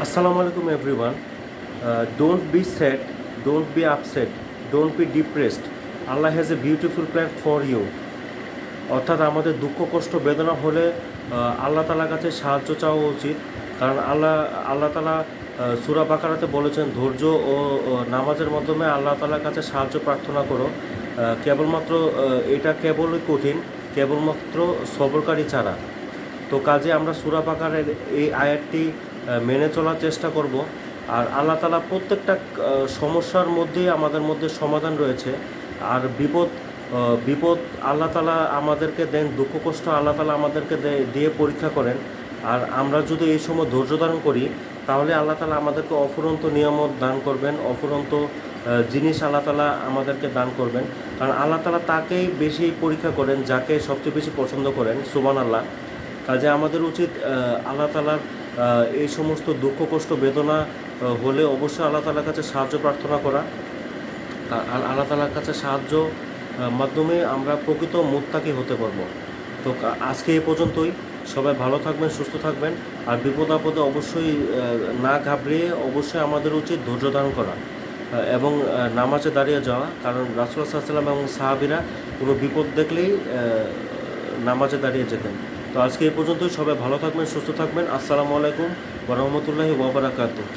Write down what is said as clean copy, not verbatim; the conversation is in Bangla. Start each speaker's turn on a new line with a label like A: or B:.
A: Assalamu alaikum everyone. Don't be sad, don't be upset, don't be depressed. Allah has a beautiful plan for you. অর্থাৎ আমাদের দুঃখ কষ্ট বেদনা হলে আল্লাহ তাআলার কাছে সাহায্য চাওয়া উচিত। কারণ আল্লাহ তাআলা সূরা বাকারাতে বলেছেন ধৈর্য ও নামাজের মাধ্যমে আল্লাহ তাআলার কাছে সাহায্য প্রার্থনা করো। কেবলমাত্র এটা কেবলই কঠিন, কেবলমাত্র সবরকারী ছাড়া। তো কাজে আমরা সূরা বাকারার এই আয়াতটি মেনে চলার চেষ্টা করব। আর আল্লাহ তাআলা প্রত্যেকটা সমস্যার মধ্যেই আমাদের মধ্যে সমাধান রয়েছে। আর বিপদ আল্লাহ তাআলা আমাদেরকে দেন, দুঃখ কষ্ট আল্লাহ তাআলা আমাদেরকে দিয়ে পরীক্ষা করেন। আর আমরা যদি এই সময় ধৈর্য ধারণ করি তাহলে আল্লাহ তাআলা আমাদেরকে অফুরন্ত নিয়ামত দান করবেন, অফুরন্ত জিনিস আল্লাহ তাআলা আমাদেরকে দান করবেন। কারণ আল্লাহ তাআলা তাকেই বেশি পরীক্ষা করেন যাকে সবচেয়ে বেশি পছন্দ করেন। সুবহানাল্লাহ। কাজে আমাদের উচিত আল্লাহ তাআলার এই সমস্ত দুঃখ কষ্ট বেদনা হলে অবশ্যই আল্লাহ তাআলার কাছে সাহায্য প্রার্থনা করা। আল্লাহ তাআলার কাছে সাহায্য মাধ্যমে আমরা প্রকৃত মুত্তাকি হতে পারবো। তো আজকে এই পর্যন্তই। সবাই ভালো থাকবেন, সুস্থ থাকবেন। আর বিপদ আপদে অবশ্যই না ঘাবড়িয়ে অবশ্যই আমাদের উচিত ধৈর্য ধারণ করা এবং নামাজে দাঁড়িয়ে যাওয়া। কারণ রাসূল সাল্লাল্লাহু আলাইহি ওয়াসাল্লাম এবং সাহাবীরা কোনো বিপদ দেখলেই নামাজে দাঁড়িয়ে যেতেন। তো আজকে এই পর্যন্তই। সবাই ভালো থাকবেন, সুস্থ থাকবেন। আসসালামু আলাইকুম ওয়া রাহমাতুল্লাহি ওয়া বারাকাতুহু।